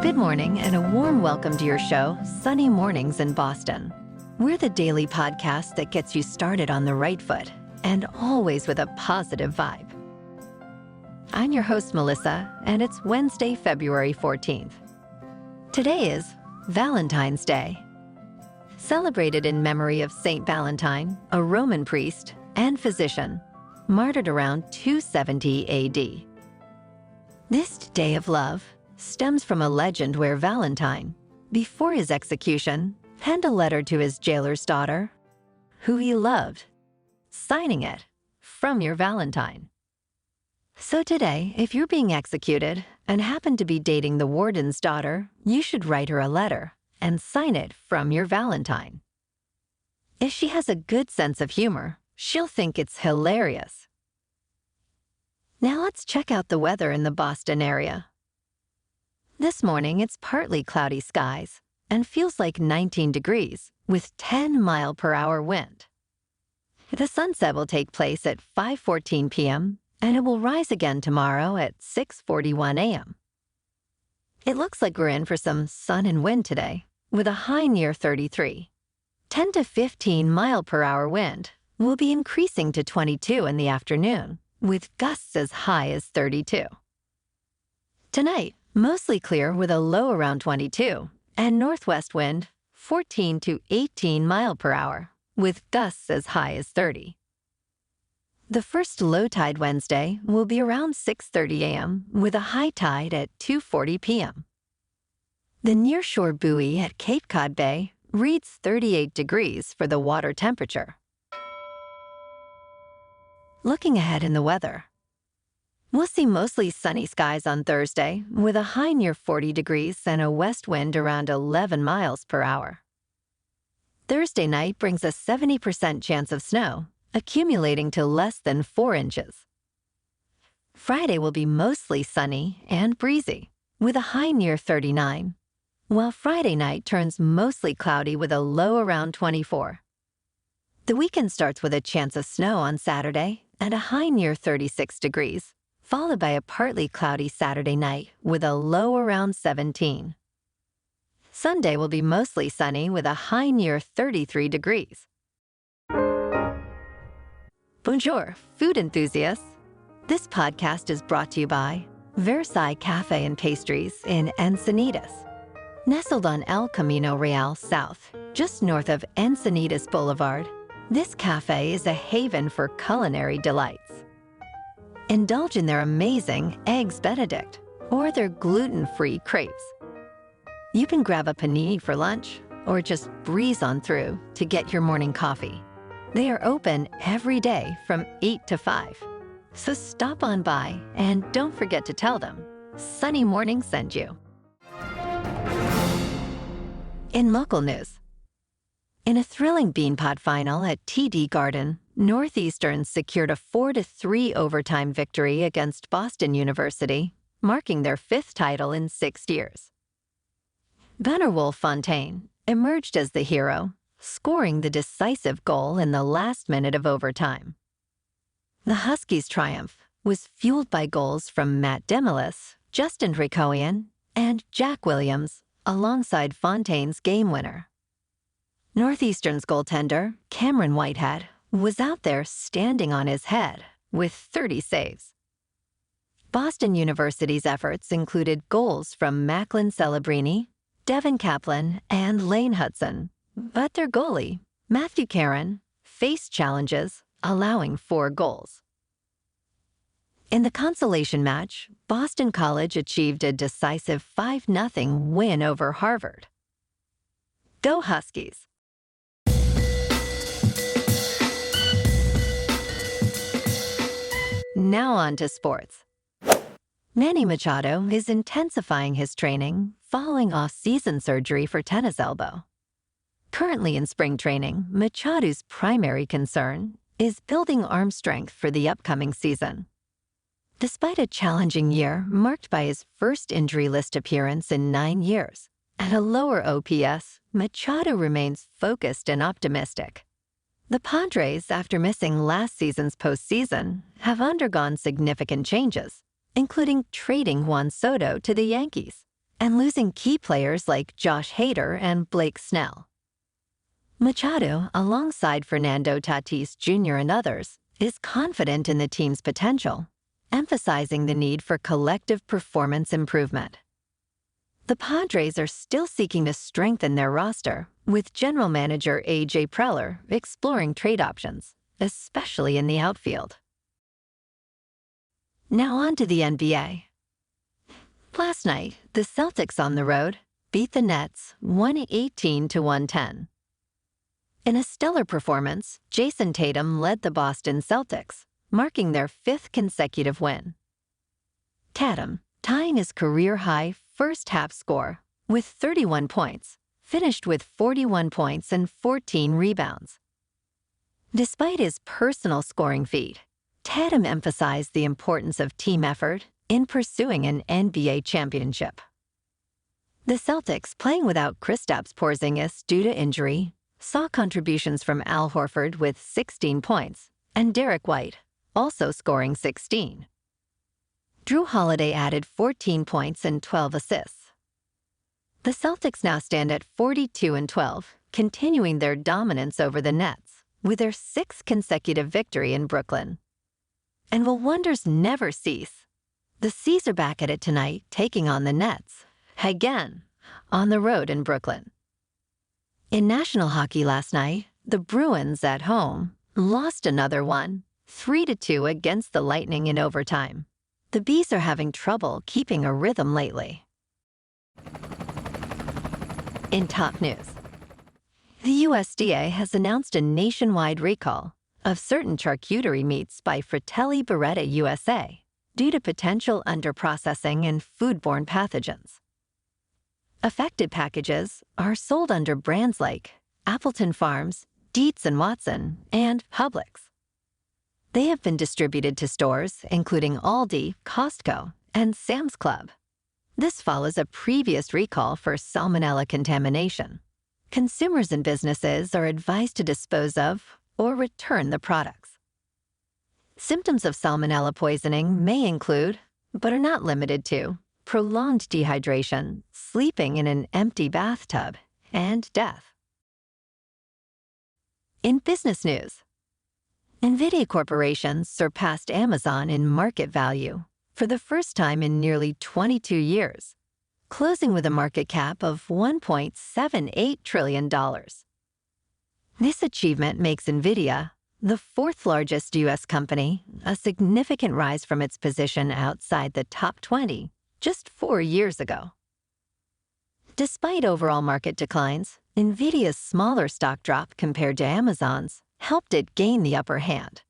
Good morning and a warm welcome to your show, Sunny Mornings in Boston. We're the daily podcast that gets you started on the right foot and always with a positive vibe. I'm your host, Melissa, and it's Wednesday, February 14th. Today is Valentine's Day. Celebrated in memory of Saint Valentine, a Roman priest and physician, martyred around 270 AD. This day of love stems from a legend where Valentine, before his execution, penned a letter to his jailer's daughter, who he loved, signing it, "From your Valentine." So today, if you're being executed and happen to be dating the warden's daughter, you should write her a letter and sign it "From your Valentine." If she has a good sense of humor, she'll think it's hilarious. Now let's check out the weather in the Boston area. This morning, it's partly cloudy skies and feels like 19 degrees with 10-mile-per-hour wind. The sunset will take place at 5:14 p.m. and it will rise again tomorrow at 6:41 a.m. It looks like we're in for some sun and wind today with a high near 33. 10 to 15-mile-per-hour wind will be increasing to 22 in the afternoon with gusts as high as 32. Tonight, mostly clear with a low around 22, and northwest wind 14 to 18 mile per hour, with gusts as high as 30. The first low tide Wednesday will be around 6:30 a.m. with a high tide at 2:40 p.m. The nearshore buoy at Cape Cod Bay reads 38 degrees for the water temperature. Looking ahead in the weather, we'll see mostly sunny skies on Thursday with a high near 40 degrees and a west wind around 11 miles per hour. Thursday night brings a 70% chance of snow, accumulating to less than 4 inches. Friday will be mostly sunny and breezy with a high near 39, while Friday night turns mostly cloudy with a low around 24. The weekend starts with a chance of snow on Saturday and a high near 36 degrees, followed by a partly cloudy Saturday night with a low around 17. Sunday will be mostly sunny with a high near 33 degrees. Bonjour, food enthusiasts. This podcast is brought to you by Versailles Cafe and Pastries in Encinitas. Nestled on El Camino Real South, just north of Encinitas Boulevard, this cafe is a haven for culinary delights. Indulge in their amazing Eggs Benedict or their gluten-free crepes. You can grab a panini for lunch or just breeze on through to get your morning coffee. They are open every day from 8 to 5. So stop on by and don't forget to tell them Sunny Morning sent you. In local news, in a thrilling Beanpot final at TD Garden, Northeastern secured a 4-3 overtime victory against Boston University, marking their 5th title in 6 years. Vanderwolf Fontaine emerged as the hero, scoring the decisive goal in the last minute of overtime. The Huskies' triumph was fueled by goals from Matt Demolis, Justin Rikoian, and Jack Williams, alongside Fontaine's game winner. Northeastern's goaltender, Cameron Whitehead, was out there standing on his head with 30 saves. Boston University's efforts included goals from Macklin Celebrini, Devin Kaplan, and Lane Hudson, but their goalie, Matthew Caron, faced challenges, allowing 4 goals. In the consolation match, Boston College achieved a decisive 5-0 win over Harvard. Go Huskies! Now on to sports. Manny Machado is intensifying his training following off-season surgery for tennis elbow. Currently in spring training, Machado's primary concern is building arm strength for the upcoming season. Despite a challenging year marked by his first injury list appearance in 9 years and a lower OPS, Machado remains focused and optimistic. The Padres, after missing last season's postseason, have undergone significant changes, including trading Juan Soto to the Yankees and losing key players like Josh Hader and Blake Snell. Machado, alongside Fernando Tatis Jr. and others, is confident in the team's potential, emphasizing the need for collective performance improvement. The Padres are still seeking to strengthen their roster, with general manager A.J. Preller exploring trade options, especially in the outfield. Now on to the NBA. Last night, the Celtics on the road beat the Nets 118-110. In a stellar performance, Jason Tatum led the Boston Celtics, marking their 5th consecutive win. Tatum, tying his career-high first-half score with 31 points, finished with 41 points and 14 rebounds. Despite his personal scoring feat, Tatum emphasized the importance of team effort in pursuing an NBA championship. The Celtics, playing without Kristaps Porzingis due to injury, saw contributions from Al Horford with 16 points and Derek White, also scoring 16. Drew Holiday added 14 points and 12 assists. The Celtics now stand at 42-12, continuing their dominance over the Nets, with their 6th consecutive victory in Brooklyn. And will wonders never cease? The C's are back at it tonight, taking on the Nets, again, on the road in Brooklyn. In National Hockey last night, the Bruins at home lost another one, 3-2 against the Lightning in overtime. The Bees are having trouble keeping a rhythm lately. In top news, the USDA has announced a nationwide recall of certain charcuterie meats by Fratelli Beretta USA due to potential underprocessing and foodborne pathogens. Affected packages are sold under brands like Appleton Farms, Dietz & Watson, and Publix. They have been distributed to stores including Aldi, Costco, and Sam's Club. This follows a previous recall for salmonella contamination. Consumers and businesses are advised to dispose of or return the products. Symptoms of salmonella poisoning may include, but are not limited to, prolonged dehydration, sleeping in an empty bathtub, and death. In business news, NVIDIA Corporation surpassed Amazon in market value for the first time in nearly 22 years, closing with a market cap of $1.78 trillion. This achievement makes NVIDIA the 4th largest U.S. company, a significant rise from its position outside the top 20 just 4 years ago. Despite overall market declines, NVIDIA's smaller stock drop compared to Amazon's helped it gain the upper hand.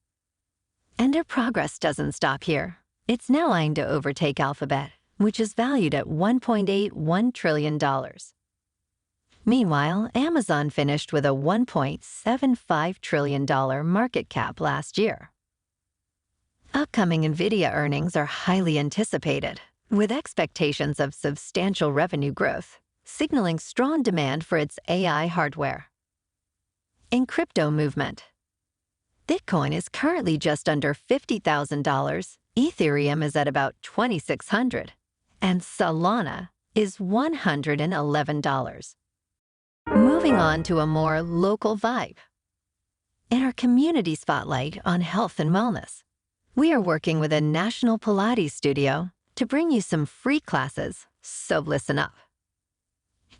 And their progress doesn't stop here. It's now eyeing to overtake Alphabet, which is valued at $1.81 trillion. Meanwhile, Amazon finished with a $1.75 trillion market cap last year. Upcoming NVIDIA earnings are highly anticipated, with expectations of substantial revenue growth, signaling strong demand for its AI hardware. In crypto movement, Bitcoin is currently just under $50,000, Ethereum is at about $2,600, and Solana is $111. Moving on to a more local vibe. In our community spotlight on health and wellness, we are working with a national Pilates studio to bring you some free classes, so listen up.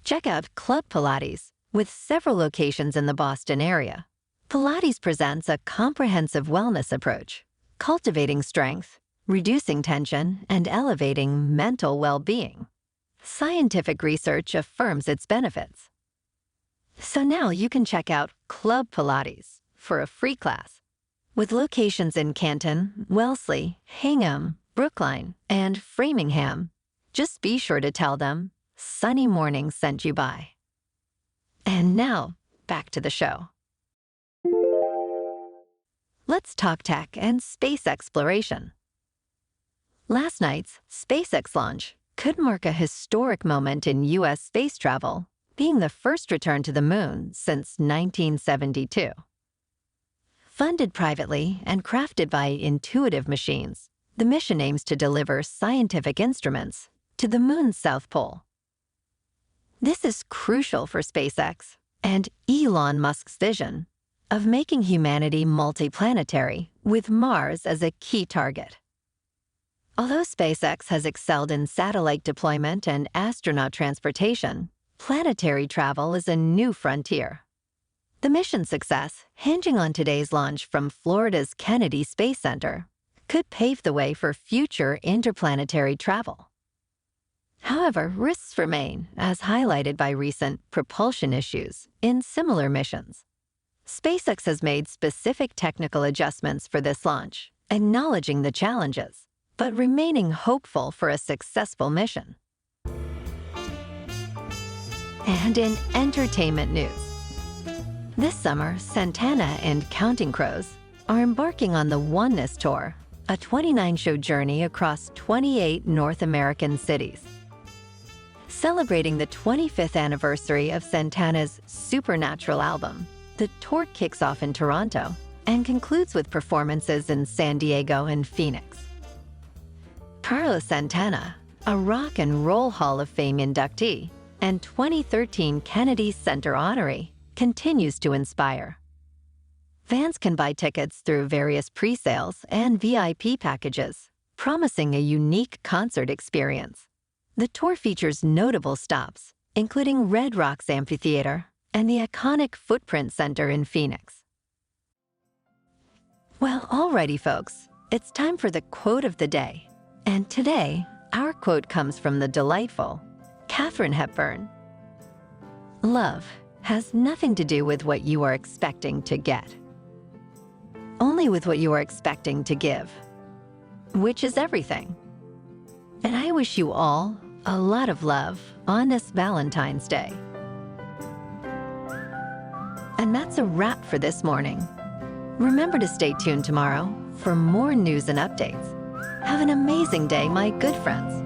Check out Club Pilates, with several locations in the Boston area. Pilates presents a comprehensive wellness approach, cultivating strength, reducing tension, and elevating mental well-being. Scientific research affirms its benefits. So now you can check out Club Pilates for a free class. With locations in Canton, Wellesley, Hingham, Brookline, and Framingham, just be sure to tell them Sunny Mornings sent you by. And now, back to the show. Let's talk tech and space exploration. Last night's SpaceX launch could mark a historic moment in U.S. space travel, being the first return to the moon since 1972. Funded privately and crafted by Intuitive Machines, the mission aims to deliver scientific instruments to the moon's south pole, This is crucial for SpaceX and Elon Musk's vision of making humanity multiplanetary with Mars as a key target. Although SpaceX has excelled in satellite deployment and astronaut transportation, planetary travel is a new frontier. The mission's success, hinging on today's launch from Florida's Kennedy Space Center, could pave the way for future interplanetary travel. However, risks remain, as highlighted by recent propulsion issues in similar missions. SpaceX has made specific technical adjustments for this launch, acknowledging the challenges, but remaining hopeful for a successful mission. And in entertainment news, this summer, Santana and Counting Crows are embarking on the Oneness Tour, a 29-show journey across 28 North American cities. Celebrating the 25th anniversary of Santana's Supernatural album, the tour kicks off in Toronto and concludes with performances in San Diego and Phoenix. Carlos Santana, a Rock and Roll Hall of Fame inductee and 2013 Kennedy Center honoree, continues to inspire. Fans can buy tickets through various pre-sales and VIP packages, promising a unique concert experience. The tour features notable stops, including Red Rocks Amphitheater and the iconic Footprint Center in Phoenix. Well, alrighty, folks, it's time for the quote of the day. And today, our quote comes from the delightful Katharine Hepburn. Love has nothing to do with what you are expecting to get, only with what you are expecting to give, which is everything. And I wish you all a lot of love on this Valentine's Day. And that's a wrap for this morning. Remember to stay tuned tomorrow for more news and updates. Have an amazing day, my good friends.